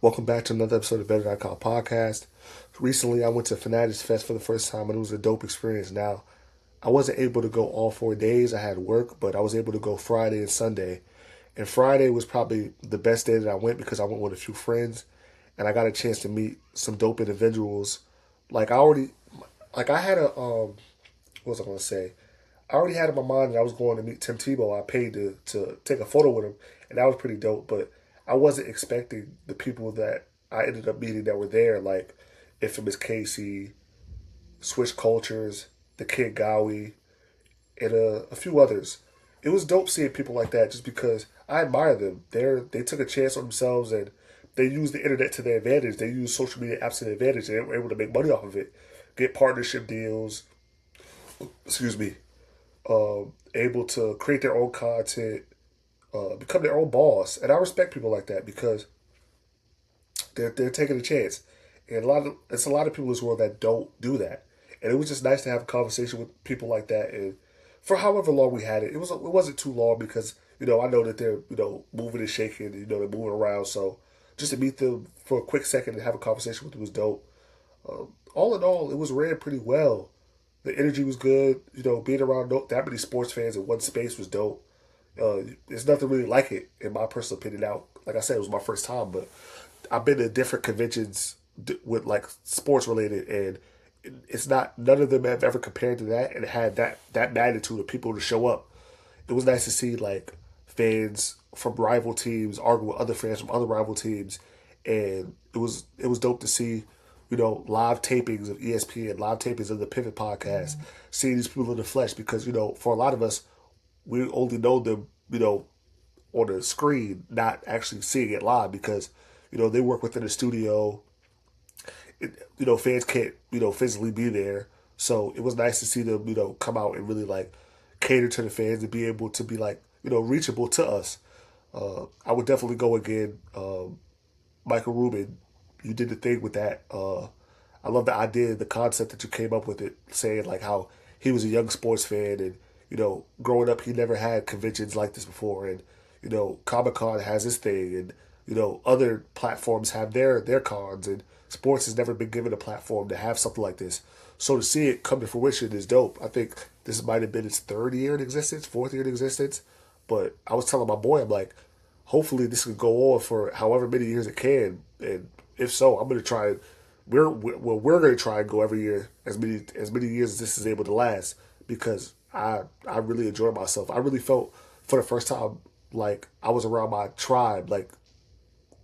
Welcome back to another episode of Better Than I Call Podcast. Recently, I went to Fanatics Fest for the first time, and it was a dope experience. Now, I wasn't able to go all 4 days. I had work, but I was able to go Friday and Sunday. And Friday was probably the best day that I went because I went with a few friends, and I got a chance to meet some dope individuals. Like I already, like I had a what was I gonna say? I already had in my mind that I was going to meet Tim Tebow. I paid to take a photo with him, and that was pretty dope. But I wasn't expecting the people that I ended up meeting that were there, like Infamous Casey, Switch Cultures, the Kid Gowie, and a few others. It was dope seeing people like that just because I admire them. They took a chance on themselves and they used the internet to their advantage. They used social media apps to their advantage. They were able to make money off of it, get partnership deals. Excuse me, able to create their own content, become their own boss. And I respect people like that because they're taking a chance. And it's a lot of people in this world that don't do that. And it was just nice to have a conversation with people like that. And for however long we had it, it wasn't too long because I know that they're moving and shaking. They're moving around. So just to meet them for a quick second and have a conversation with them was dope. All in all, it was ran pretty well. The energy was good. Being around that many sports fans in one space was dope. There's nothing really like it in my personal opinion. Now, like I said, it was my first time, but I've been to different conventions with like sports related, and it's not none of them have ever compared to that and had that magnitude of people to show up. It was nice to see like fans from rival teams argue with other fans from other rival teams, and it was dope to see live tapings of ESPN, live tapings of the Pivot podcast, seeing these people in the flesh because for a lot of us we only know them on the screen, not actually seeing it live because they work within the studio. Fans can't physically be there, so it was nice to see them come out and really like cater to the fans and be able to be like reachable to us. I would definitely go again. Michael Rubin, you did the thing with that. I love the idea, the concept that you came up with it, saying like how he was a young sports fan and growing up he never had conventions like this before, and Comic Con has this thing, and other platforms have their cons, and sports has never been given a platform to have something like this. So to see it come to fruition is dope. I think this might have been its third year in existence, fourth year in existence. But I was telling my boy, I'm like, hopefully this can go on for however many years it can, and if so, I'm gonna try. We're gonna try and go every year as many years as this is able to last because I really enjoyed myself. I really felt for the first time like I was around my tribe, like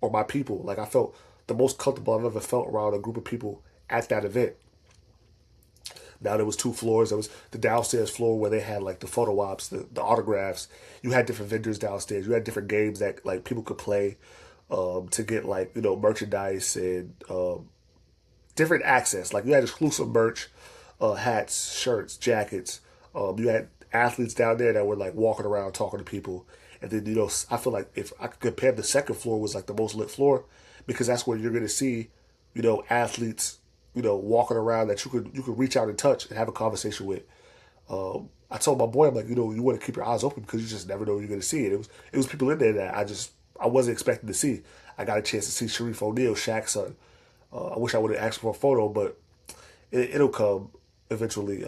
or my people. Like I felt the most comfortable I've ever felt around a group of people at that event. Now there was two floors. There was the downstairs floor where they had like the photo ops, the autographs. You had different vendors downstairs. You had different games that like people could play to get like merchandise and different access. Like you had exclusive merch, hats, shirts, jackets. You had athletes down there that were like walking around talking to people. And then I feel like if I could compare, the second floor was like the most lit floor because that's where you're gonna see athletes walking around that you could reach out and touch and have a conversation with. I told my boy, I'm like, you want to keep your eyes open because you just never know what you're going to see. It was people in there that I wasn't expecting to see. I got a chance to see Sharif O'Neal, Shaq's son. I wish I would have asked for a photo, but it'll come eventually.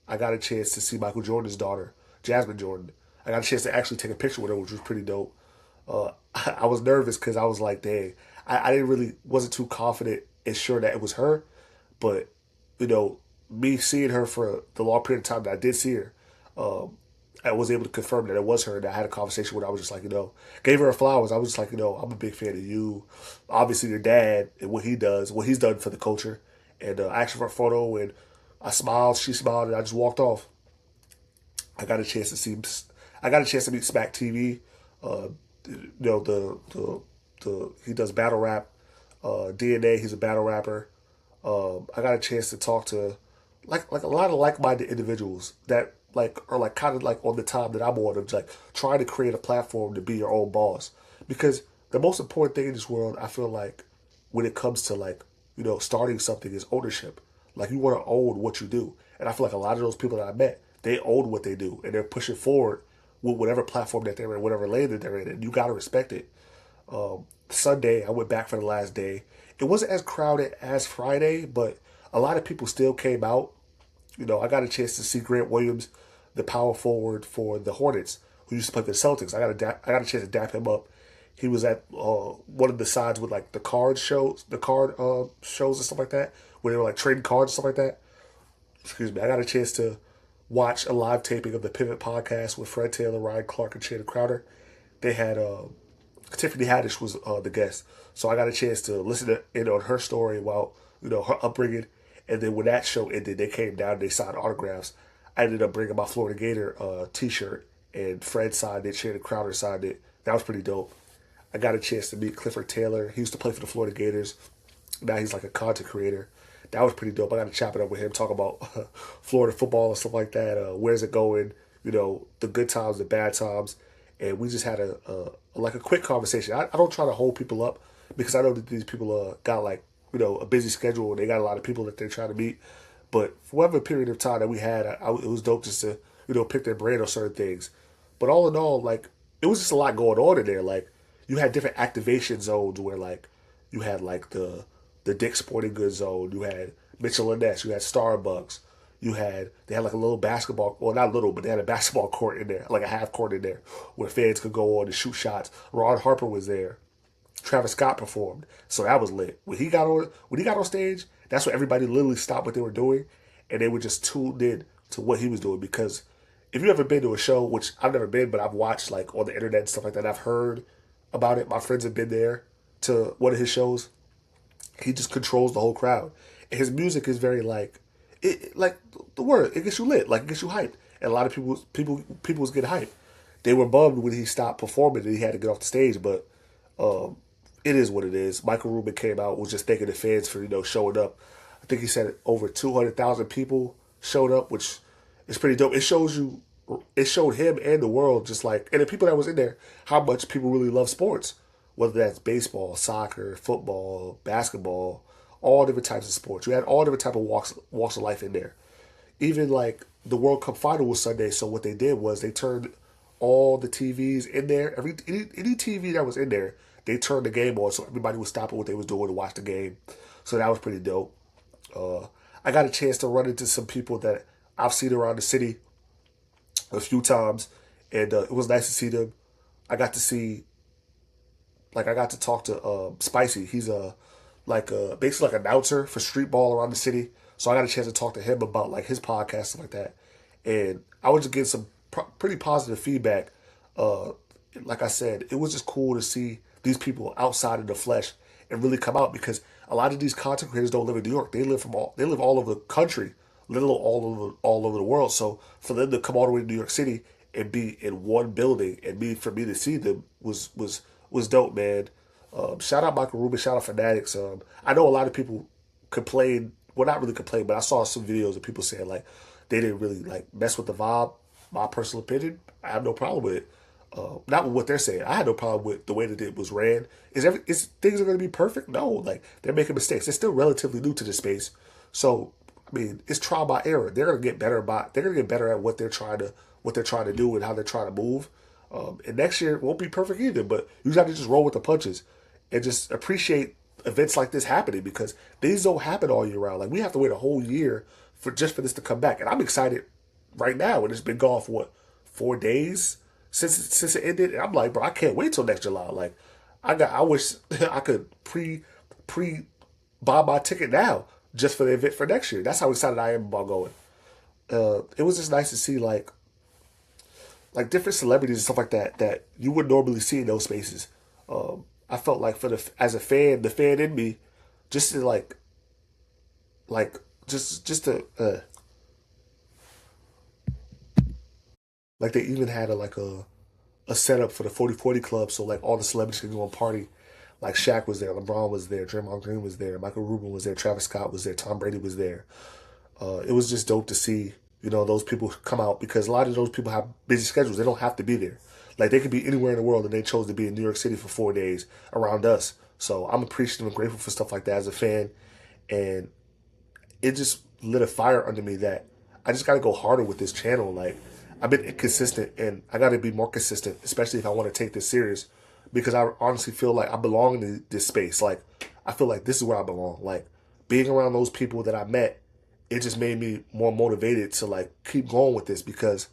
I got a chance to see Michael Jordan's daughter, Jasmine Jordan. I got a chance to actually take a picture with her, which was pretty dope. I was nervous because I was like, dang, I didn't really wasn't too confident and sure that it was her, but me seeing her for the long period of time that I did see her, I was able to confirm that it was her. And I had a conversation with her. I was just like, gave her her flowers. I was just like, I'm a big fan of you. Obviously, your dad and what he does, what he's done for the culture. And I asked her for a photo, and I smiled. She smiled, and I just walked off. I got a chance to see. I got a chance to meet Smack TV. Uh, the he does battle rap. DNA. He's a battle rapper. I got a chance to talk to like a lot of like minded individuals that like are like kind of like on the time that I'm on of like trying to create a platform to be your own boss. Because the most important thing in this world, I feel like, when it comes to like starting something is ownership. Like you want to own what you do, and I feel like a lot of those people that I met, they own what they do, and they're pushing forward with whatever platform that they're in, whatever lane that they're in, and you gotta respect it. Sunday, I went back for the last day. It wasn't as crowded as Friday, but a lot of people still came out. I got a chance to see Grant Williams, the power forward for the Hornets, who used to play for the Celtics. I got a chance to dap him up. He was at one of the sides with like the card shows and stuff like that, where they were like trading cards and stuff like that. Excuse me. I got a chance to watch a live taping of the Pivot podcast with Fred Taylor, Ryan Clark, and Shannon Crowder. They had Tiffany Haddish was the guest, so I got a chance to listen to in on her story about her upbringing, and then when that show ended, they came down and they signed autographs. I ended up bringing my Florida Gator T-shirt, and Fred signed it, Shannon Crowder signed it. That was pretty dope. I got a chance to meet Clifford Taylor. He used to play for the Florida Gators. Now he's like a content creator. That was pretty dope. I got to chop it up with him, talk about Florida football and stuff like that. Where's it going? The good times, the bad times, and we just had a quick conversation. I don't try to hold people up because I know that these people got like a busy schedule and they got a lot of people that they're trying to meet. But for whatever period of time that we had, it was dope just to pick their brain on certain things. But all in all, like it was just a lot going on in there. Like you had different activation zones where like you had like the Dick's Sporting Goods zone, you had Mitchell and Ness, you had Starbucks, they had like a little basketball, well not little, but they had a basketball court in there, like a half court in there, where fans could go on and shoot shots. Ron Harper was there. Travis Scott performed, so that was lit. When he got on stage, that's when everybody literally stopped what they were doing, and they were just tuned in to what he was doing. Because if you ever been to a show, which I've never been, but I've watched like on the internet and stuff like that, I've heard about it. My friends have been there to one of his shows. He just controls the whole crowd, and his music is very like the word. It gets you lit, like it gets you hyped, and a lot of people was getting hyped. They were bummed when he stopped performing and he had to get off the stage, but it is what it is. Michael Rubin came out, was just thanking the fans for showing up. I think he said over 200,000 people showed up, which is pretty dope. It showed him and the world just like, and the people that was in there, how much people really love sports, whether that's baseball, soccer, football, basketball, all different types of sports. You had all different type of walks of life in there. Even like the World Cup final was Sunday, so what they did was they turned all the TVs in there, any TV that was in there, they turned the game on so everybody was stopping what they was doing to watch the game. So that was pretty dope. I got a chance to run into some people that I've seen around the city a few times, and it was nice to see them. I got to see, like, I got to talk to Spicy. He's basically like an announcer for street ball around the city. So I got a chance to talk to him about like his podcast stuff like that, and I was just getting some pretty positive feedback. Like I said, it was just cool to see these people outside in the flesh and really come out, because a lot of these content creators don't live in New York. They live all over the country, literally all over the world. So for them to come all the way to New York City and be in one building and for me to see them was dope, man. Shout out Michael Rubin, shout out Fanatics. I know a lot of people complain, well not really complain, but I saw some videos of people saying like they didn't really like mess with the vibe. My personal opinion, I have no problem with it. Not with what they're saying. I had no problem with the way that it was ran. Is things are going to be perfect? No, like they're making mistakes. They're still relatively new to the space, so I mean it's trial by error. They're going to get better at what they're trying to do and how they're trying to move. And next year won't be perfect either. But you just have to just roll with the punches and just appreciate events like this happening, because these don't happen all year round. Like we have to wait a whole year for this to come back, and I'm excited right now. And it's been gone for what, 4 days since it ended, and I'm like, bro, I can't wait till next July. Like, I wish I could pre buy my ticket now just for the event for next year. That's how excited I am about going. It was just nice to see like different celebrities and stuff like that you wouldn't normally see in those spaces. I felt like as a fan, the fan in me, just to just to like they even had a setup for the 40/40 club, so like all the celebrities could go and party. Like Shaq was there, LeBron was there, Draymond Green was there, Michael Rubin was there, Travis Scott was there, Tom Brady was there. It was just dope to see those people come out, because a lot of those people have busy schedules. They don't have to be there. Like they could be anywhere in the world, and they chose to be in New York City for 4 days around us. So I'm appreciative and grateful for stuff like that as a fan, and it just lit a fire under me that I just got to go harder with this channel. Like I've been inconsistent, and I got to be more consistent, especially if I want to take this serious, because I honestly feel like I belong in this space. Like, I feel like this is where I belong. Like, being around those people that I met, it just made me more motivated to like keep going with this because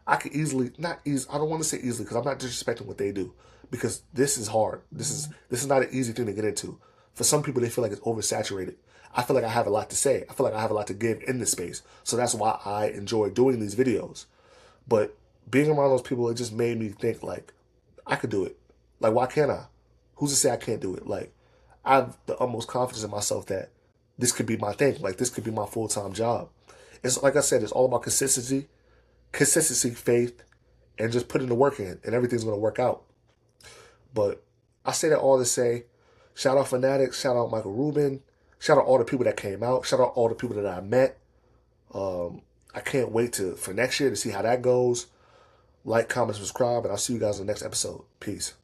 I could easily not easy. I don't want to say easily because I'm not disrespecting what they do because this is hard. This is not an easy thing to get into. For some people, they feel like it's oversaturated. I feel like I have a lot to say. I feel like I have a lot to give in this space. So that's why I enjoy doing these videos. But being around those people, it just made me think like I could do it. Like, why can't I? Who's to say I can't do it? Like, I have the utmost confidence in myself that this could be my thing. Like, this could be my full-time job. It's like I said, it's all about consistency, faith, and just putting the work in, and everything's gonna work out. But I say that all to say, shout out Fanatics, shout out Michael Rubin, shout out all the people that came out, shout out all the people that I met. I can't wait for next year to see how that goes. Like, comment, subscribe, and I'll see you guys in the next episode. Peace.